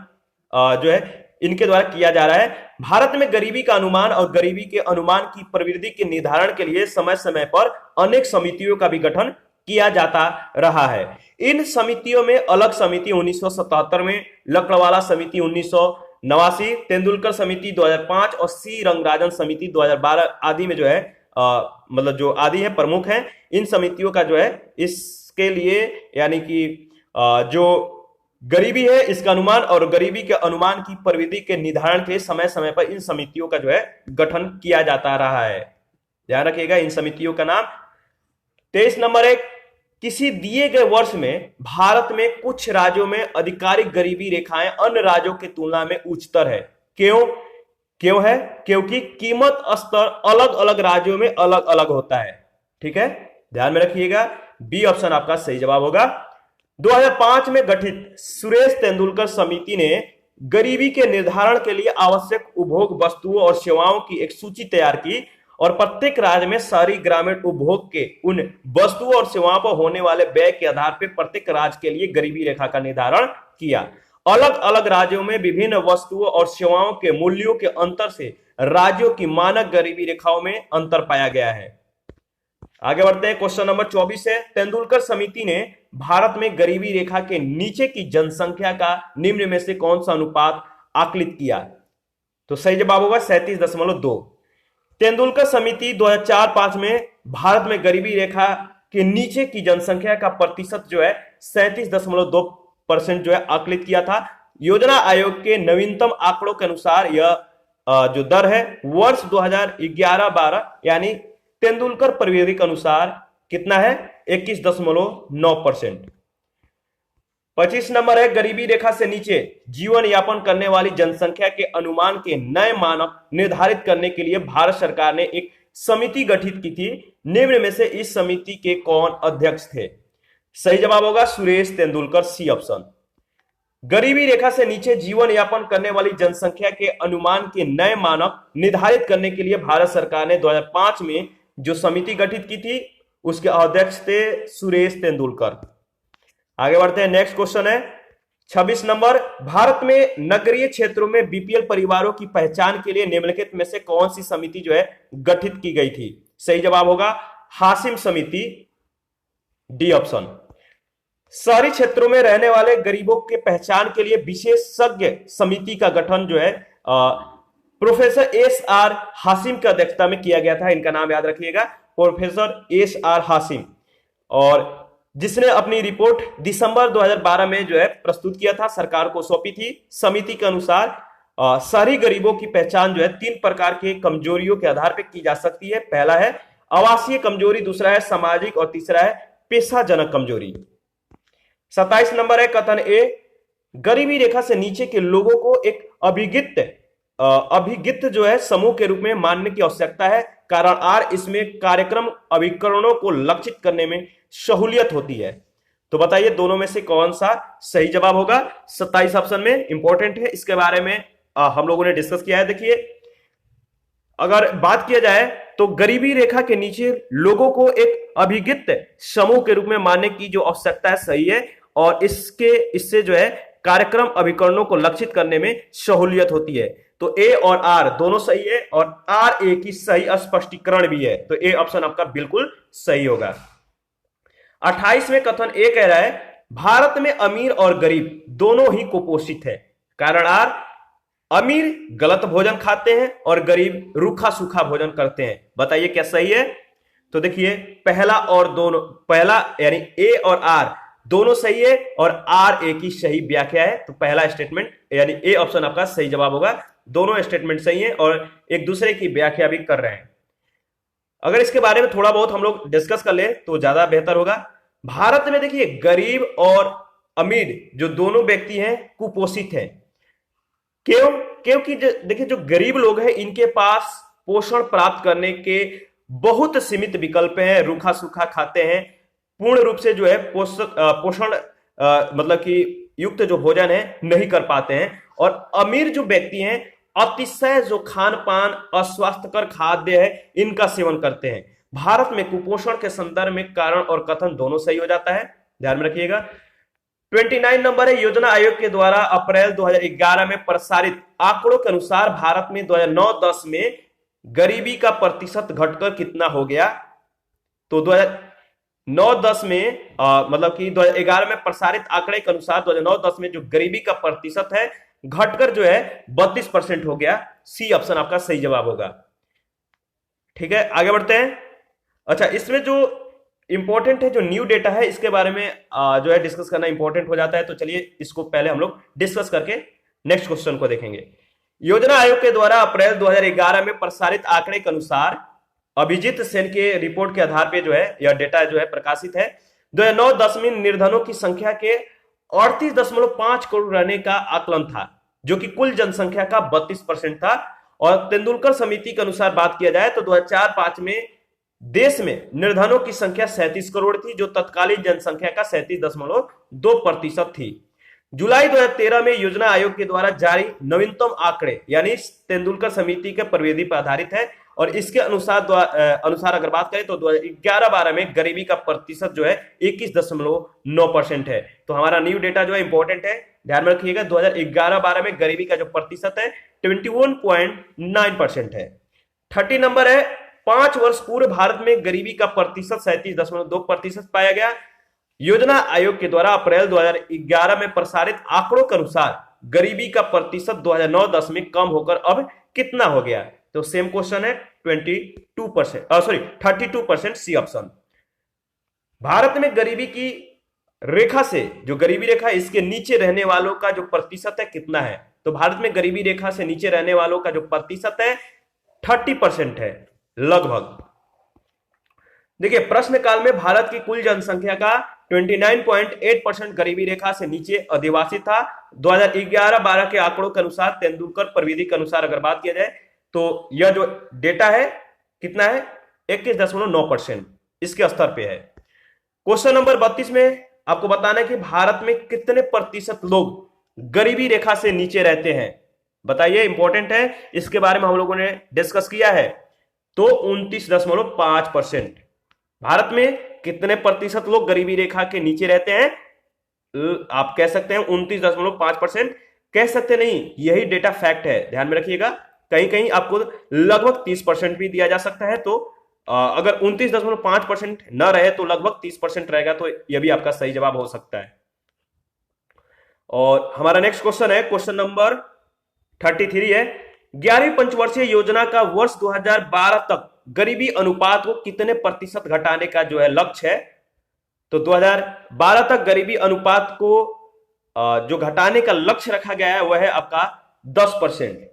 जो है इनके द्वारा किया जा रहा है। भारत में गरीबी का अनुमान और गरीबी के अनुमान की प्रवृत्ति के निर्धारण के लिए समय समय पर अनेक समितियों का भी गठन किया जाता रहा है। इन समितियों में अलग समिति 1977 में, लकड़वाला समिति 1989, तेंदुलकर समिति 2005 और सी रंगराजन समिति 2012 आदि में जो है मतलब जो आदि है प्रमुख हैं। इन समितियों का जो है इसके लिए यानी कि जो गरीबी है इसका अनुमान और गरीबी के अनुमान की प्रवृत्ति के निर्धारण के समय समय पर इन समितियों का जो है गठन किया जाता रहा है। ध्यान रखिएगा इन समितियों का नाम। 23 नंबर है, किसी दिए गए वर्ष में भारत में कुछ राज्यों में आधिकारिक गरीबी रेखाएं अन्य राज्यों की तुलना में उच्चतर है। क्यों है? क्योंकि कीमत स्तर अलग अलग राज्यों में अलग अलग होता है। ठीक है, ध्यान में रखिएगा, बी ऑप्शन आपका सही जवाब होगा। 2005 में गठित सुरेश तेंदुलकर समिति ने गरीबी के निर्धारण के लिए आवश्यक उपभोग वस्तुओं और सेवाओं की एक सूची तैयार की और प्रत्येक राज्य में शहरी ग्रामीण उपभोग के उन वस्तुओं और सेवाओं पर होने वाले व्यय के आधार पर प्रत्येक राज्य के लिए गरीबी रेखा का निर्धारण किया। अलग अलग राज्यों में विभिन्न वस्तुओं और सेवाओं के मूल्यों के अंतर से राज्यों की मानक गरीबी रेखाओं में अंतर पाया गया है। आगे बढ़ते हैं, क्वेश्चन नंबर 24 है, तेंदुलकर समिति ने भारत में गरीबी रेखा के नीचे की जनसंख्या का निम्न में से कौन सा अनुपात आकलित किया? तो सही जवाब होगा 37.2। तेंदुलकर समिति 2004-5 में भारत में गरीबी रेखा के नीचे की जनसंख्या का प्रतिशत जो है 37.2% जो है आकलित किया था। योजना आयोग के नवीनतम आंकड़ों के अनुसार यह जो दर है वर्ष 2011-12 यानी तेंदुलकर परिवेदी के अनुसार कितना है? 21.9%। 25 नंबर है, गरीबी रेखा से नीचे जीवन यापन करने वाली जनसंख्या के अनुमान के नए मानक निर्धारित करने के लिए भारत सरकार ने एक समिति गठित की थी। निम्न में से इस समिति के कौन अध्यक्ष थे? सही जवाब होगा सुरेश तेंदुलकर, सी ऑप्शन। गरीबी रेखा से नीचे जीवन यापन करने वाली जनसंख्या के अनुमान के नए मानक निर्धारित करने के लिए भारत सरकार ने 2005 में जो समिति गठित की थी उसके अध्यक्ष थे सुरेश तेंदुलकर। आगे बढ़ते हैं, नेक्स्ट क्वेश्चन है 26 नंबर, भारत में नगरीय क्षेत्रों में बीपीएल परिवारों की पहचान के लिए निम्नलिखित में से कौन सी समिति जो है गठित की गई थी? सही जवाब होगा हाशिम समिति, डी ऑप्शन। शहरी क्षेत्रों में रहने वाले गरीबों के पहचान के लिए विशेषज्ञ समिति का गठन जो है प्रोफेसर एस.आर. हाशिम की अध्यक्षता में किया गया था। इनका नाम याद रखिएगा, प्रोफेसर एस.आर. हाशिम, और जिसने अपनी रिपोर्ट दिसंबर 2012 में जो है प्रस्तुत किया था, सरकार को सौंपी थी। समिति के अनुसार शहरी गरीबों की पहचान जो है 3 प्रकार के कमजोरियों के आधार पर की जा सकती है। पहला है आवासीय कमजोरी, दूसरा है सामाजिक और तीसरा है पेशाजनक कमजोरी। 27 नंबर है, कथन ए, गरीबी रेखा से नीचे के लोगों को एक अभिगित जो है समूह के रूप में मानने की आवश्यकता है। कारण आर, इसमें कार्यक्रम अभिकरणों को लक्षित करने में सहूलियत होती है। तो बताइए दोनों में से कौन सा सही जवाब होगा। 27 ऑप्शन में इंपॉर्टेंट है, इसके बारे में हम लोगों ने डिस्कस किया है। देखिए अगर बात किया जाए तो गरीबी रेखा के नीचे लोगों को एक अभिगित समूह के रूप में मानने की जो आवश्यकता है सही है, और इससे जो है कार्यक्रम अभिकरणों को लक्षित करने में सहूलियत होती है। तो ए और आर दोनों सही है, और आर ए की सही स्पष्टीकरण भी है, तो ए ऑप्शन आपका बिल्कुल सही होगा। 28वें कथन ए कह रहा है भारत में अमीर और गरीब दोनों ही कुपोषित है। कारण आर, अमीर गलत भोजन खाते हैं और गरीब रूखा सूखा भोजन करते हैं। बताइए क्या सही है। तो देखिए पहला यानी ए और आर दोनों सही है, और आर ए की सही व्याख्या है। तो पहला स्टेटमेंट यानी ए ऑप्शन आपका सही जवाब होगा। दोनों स्टेटमेंट सही है और एक दूसरे की व्याख्या भी कर रहे हैं। अगर इसके बारे में थोड़ा बहुत हम लोग डिस्कस कर ले तो ज्यादा बेहतर होगा। भारत में देखिए गरीब और अमीर जो दोनों व्यक्ति हैं कुपोषित हैं। क्योंकि देखिए जो गरीब लोग हैं इनके पास पोषण प्राप्त करने के बहुत सीमित विकल्प हैं, रूखा सूखा खाते हैं, पूर्ण रूप से जो है पोषण मतलब कि युक्त जो भोजन है नहीं कर पाते हैं। और अमीर जो व्यक्ति हैं अतिशय जो खान पान अस्वास्थ्यकर खाद्य है इनका सेवन करते हैं। भारत में कुपोषण के संदर्भ में कारण और कथन दोनों सही हो जाता है, ध्यान में रखिएगा। 29 नंबर है योजना आयोग के द्वारा अप्रैल 2011 में प्रसारित आंकड़ों के अनुसार भारत में 2009-10 में गरीबी का प्रतिशत घटकर कितना हो गया। तो 2009-10 में मतलब कि 2011 में प्रसारित आंकड़े के अनुसार 2009-10 में जो गरीबी का प्रतिशत है घटकर जो है 32% हो गया। सी ऑप्शन आपका सही जवाब होगा। ठीक है, आगे बढ़ते हैं। अच्छा, इसमें जो इंपॉर्टेंट है, जो न्यू डेटा है, इसके बारे में जो है डिस्कस करना इंपॉर्टेंट हो जाता है। तो चलिए इसको पहले हम लोग डिस्कस करके नेक्स्ट क्वेश्चन को देखेंगे। योजना आयोग के द्वारा अप्रैल 2011 में प्रसारित आंकड़े के अनुसार अभिजीत सेन के रिपोर्ट के आधार पर जो है यह डेटा जो है प्रकाशित है। 2009-10 में निर्धनों की संख्या के 38.5 करोड़ रहने का आकलन था, जो कि कुल जनसंख्या का 32% था। और तेंदुलकर समिति के अनुसार बात किया जाए तो 2004-5 में देश में निर्धनों की संख्या 37 करोड़ थी, जो तत्कालीन जनसंख्या का 37.2% थी। जुलाई 2013 में योजना आयोग के द्वारा जारी नवीनतम आंकड़े यानी तेंदुलकर समिति के प्रविधि पर आधारित है, और इसके अनुसार अगर बात करें तो 2011-12 में गरीबी का प्रतिशत जो है 21.9% है। तो हमारा न्यू डेटा जो है इंपॉर्टेंट है, ध्यान में रखिएगा। 2011-12 में गरीबी का जो प्रतिशत है 21.9% है। 30 नंबर है 5 वर्ष पूर्व भारत में गरीबी का प्रतिशत 37.2% पाया गया। योजना आयोग के द्वारा अप्रैल 2011 में प्रसारित आंकड़ों के अनुसार गरीबी का प्रतिशत 2009-10 में कम होकर अब कितना हो गया। तो सेम क्वेश्चन है 32% सी ऑप्शन। भारत में गरीबी की रेखा से जो गरीबी रेखा है इसके नीचे रहने वालों का जो प्रतिशत है कितना है। तो भारत में गरीबी रेखा से नीचे रहने वालों का जो प्रतिशत है 30% है लगभग। देखिए प्रश्न काल में भारत की कुल जनसंख्या का 29.8% गरीबी रेखा से नीचे अधिवासी था। 2011-12 के आंकड़ों के अनुसार तेंदुलकर प्रविधि के अनुसार अगर बात किया जाए तो यह जो डेटा है कितना है 21.9% इसके स्तर पे है। क्वेश्चन नंबर 32 में आपको बताना है कि भारत में कितने प्रतिशत लोग गरीबी रेखा से नीचे रहते हैं। बताइए, इंपॉर्टेंट है, इसके बारे में हम लोगों ने डिस्कस किया है। तो 29.5%। भारत में कितने प्रतिशत लोग गरीबी रेखा के नीचे रहते हैं। आप कह सकते हैं 29.5%, कह सकते नहीं, यही डेटा फैक्ट है, ध्यान में रखिएगा। कहीं कहीं आपको लगभग 30% भी दिया जा सकता है। तो अगर 29.5% न रहे तो लगभग 30% रहेगा, तो यह भी आपका सही जवाब हो सकता है। और हमारा नेक्स्ट क्वेश्चन है, क्वेश्चन नंबर 33 है 11वीं पंचवर्षीय योजना का वर्ष 2012 तक गरीबी अनुपात को कितने प्रतिशत घटाने का जो है लक्ष्य है। तो 2012 तक गरीबी अनुपात को जो घटाने का लक्ष्य रखा गया है वह है आपका 10%।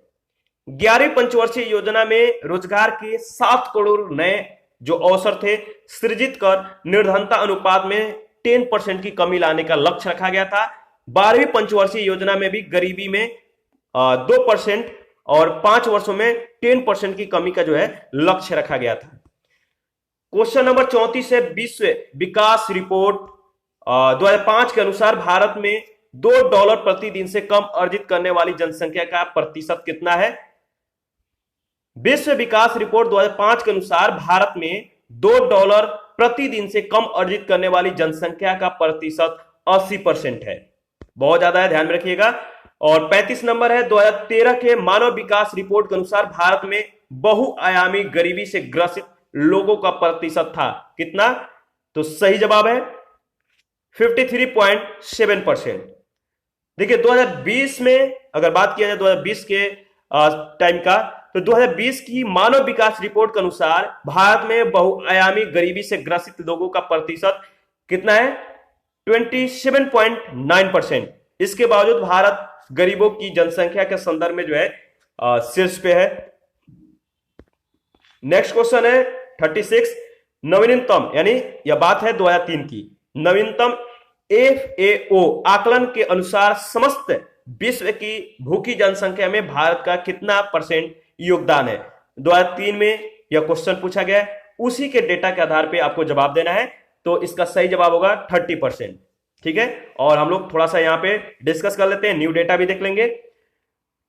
11वीं पंचवर्षीय योजना में रोजगार के 7 करोड़ नए जो अवसर थे सृजित कर निर्धनता अनुपात में 10% की कमी लाने का लक्ष्य रखा गया था। 12वीं पंचवर्षीय योजना में भी गरीबी में 2% और 5 वर्षों में 10% की कमी का जो है लक्ष्य रखा गया था। क्वेश्चन नंबर 34 है विश्व विकास रिपोर्ट 2005 के अनुसार भारत में $2 प्रतिदिन से कम अर्जित करने वाली जनसंख्या का प्रतिशत कितना है? विश्व विकास रिपोर्ट 2005 के अनुसार भारत में $2 प्रतिदिन से कम अर्जित करने वाली जनसंख्या का प्रतिशत 80% है। बहुत ज्यादा है, ध्यान में रखिएगा। और 35 नंबर है 2013 के मानव विकास रिपोर्ट के अनुसार भारत में बहुआयामी गरीबी से ग्रसित लोगों का प्रतिशत था कितना? तो सही जवाब है 53.7%। देखिए 2020 में अगर बात किया जाए 2020 के टाइम का, तो 2020 की मानव विकास रिपोर्ट के अनुसार भारत में बहुआयामी गरीबी से ग्रसित लोगों का प्रतिशत कितना है? 27.9%। इसके बावजूद भारत गरीबों की जनसंख्या के संदर्भ में जो है शीर्ष पे है। नेक्स्ट क्वेश्चन है 36। नवीनतम, यानी यह बात है 2003 की, नवीनतम FAO आकलन के अनुसार समस्त विश्व की भूखी जनसंख्या में भारत का कितना % योगदान है? 2003 में यह क्वेश्चन पूछा गया है, उसी के डेटा के आधार पे आपको जवाब देना है। तो इसका सही जवाब होगा 30%। ठीक है, और हम लोग थोड़ा सा यहां पे डिस्कस कर लेते हैं, न्यू डेटा भी देख लेंगे।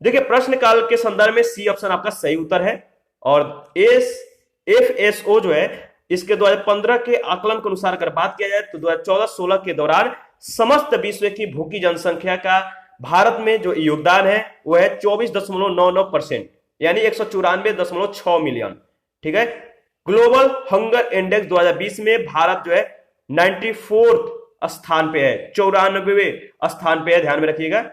देखिए प्रश्न काल के संदर्भ में सी ऑप्शन आपका सही उत्तर है। और FSO जो है इसके 2015 के आकलन के अनुसार अगर बात किया जाए तो 2014-16 के दौरान समस्त विश्व की भूखी जनसंख्या का भारत में जो योगदान है वो है 24.99%, यानी 194.6 मिलियन। ठीक है, ग्लोबल हंगर इंडेक्स 2020 में भारत जो है 94th स्थान पे है, 94वें स्थान पे है, ध्यान में रखिएगा।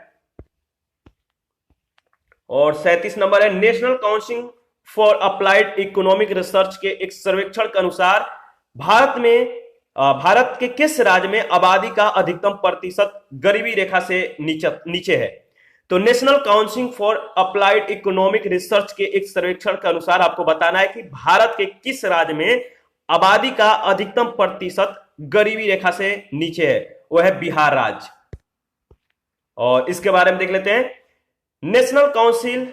और 37 नंबर है national council for applied economic research के एक सर्वेक्षण के अनुसार भारत के किस राज्य में आबादी का अधिकतम प्रतिशत गरीबी रेखा से नीचे है? तो national council for applied economic research के एक सर्वेक्षण के अनुसार आपको बताना है कि भारत के किस राज्य में आबादी का अधिकतम प्रतिशत गरीबी रेखा से नीचे है। वो है बिहार राज्य। और इसके बारे में देख लेते हैं। National council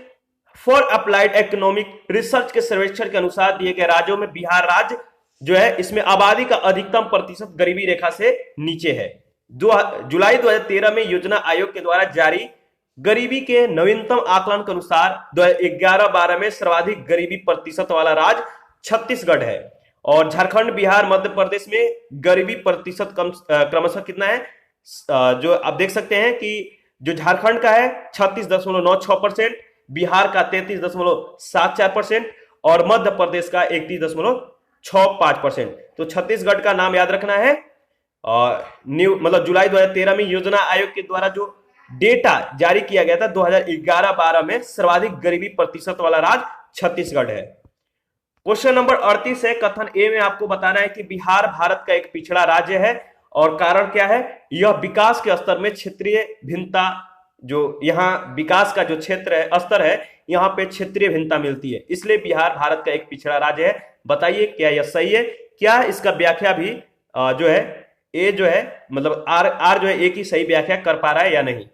for applied economic research के सर्वेक्षण के अनुसार दिए गए राज्यों में बिहार राज्य जो है इसमें आबादी का अधिकतम प्रतिशत गरीबी रेखा से नीचे है। जुलाई 2013 में योजना आयोग के द्वारा जारी गरीबी के नवीनतम आकलन के अनुसार 2011-12 में सर्वाधिक गरीबी प्रतिशत वाला राज्य छत्तीसगढ़ है। और झारखंड, बिहार, मध्य प्रदेश में गरीबी प्रतिशत क्रमशः कितना है? जो आप देख सकते हैं कि जो झारखंड का है 36.96%, बिहार का 33.74% और मध्य प्रदेश का 31.65%। तो छत्तीसगढ़ का नाम याद रखना है। मतलब जुलाई 2013 में योजना आयोग के द्वारा जो डेटा जारी किया गया था 2011-12 में सर्वाधिक गरीबी प्रतिशत वाला राज्य छत्तीसगढ़ है। क्वेश्चन नंबर 38 है, कथन ए में आपको बताना है कि बिहार भारत का एक पिछड़ा राज्य है और कारण क्या है? यह विकास के स्तर में क्षेत्रीय भिन्नता, जो यहाँ विकास का जो क्षेत्र है स्तर है यहाँ पे क्षेत्रीय भिन्नता मिलती है, इसलिए बिहार भारत का एक पिछड़ा राज्य है। बताइए क्या यह सही है? क्या इसका व्याख्या भी जो है ए जो है मतलब आर जो है ए की सही व्याख्या कर पा रहा है या नहीं?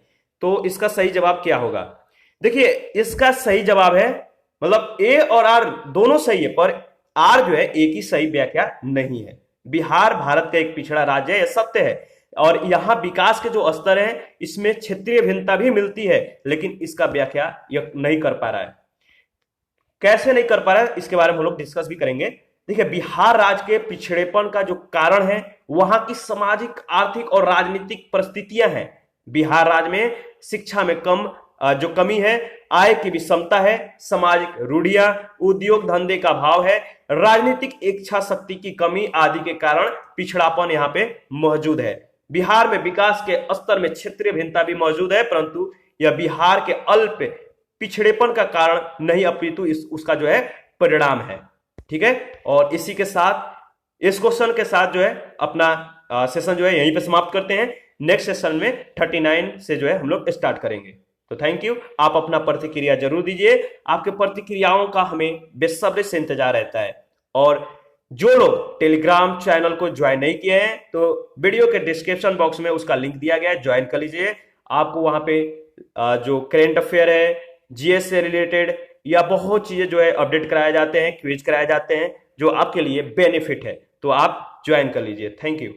तो इसका सही जवाब क्या होगा? देखिए इसका सही जवाब है, मतलब ए और आर दोनों सही है, पर आर जो है ए की सही व्याख्या नहीं है। बिहार भारत का एक पिछड़ा राज्य है, यह सत्य है। और यहां विकास के जो स्तर है इसमें क्षेत्रीय भिन्नता भी मिलती है, लेकिन इसका व्याख्या यह नहीं कर पा रहा है। कैसे नहीं कर पा रहा है इसके बारे में हम लोग डिस्कस भी करेंगे। देखिए बिहार राज्य के पिछड़ेपन का जो कारण है वहां की सामाजिक, आर्थिक और राजनीतिक परिस्थितियां हैं। बिहार राज्य में शिक्षा में जो कमी है, आय की विषमता है, सामाजिक रूढ़ियां, उद्योग धंधे का अभाव है, राजनीतिक इच्छा शक्ति की कमी आदि के कारण पिछड़ापन यहाँ पे मौजूद है। बिहार में विकास के स्तर में क्षेत्रीय भिन्नता भी मौजूद है, परंतु यह बिहार के अल्प पिछड़ेपन का कारण नहीं अपितु उसका जो है परिणाम है। ठीक है, और इसी के साथ इस क्वेश्चन के साथ जो है अपना सेशन जो है यहीं पे समाप्त करते हैं। नेक्स्ट सेशन में 39 से जो है हम लोग स्टार्ट करेंगे। तो थैंक यू। आप अपना प्रतिक्रिया जरूर दीजिए, आपके प्रतिक्रियाओं का हमें बेसब्री से इंतजार रहता है। और जो लोग टेलीग्राम चैनल को ज्वाइन नहीं किए हैं तो वीडियो के डिस्क्रिप्शन बॉक्स में उसका लिंक दिया गया है, ज्वाइन कर लीजिए। आपको वहां पे जो करेंट अफेयर है, जीएस से रिलेटेड या बहुत चीजें जो है अपडेट कराए जाते हैं, क्विज कराए जाते हैं, जो आपके लिए बेनिफिट है। तो आप ज्वाइन कर लीजिए। Thank you.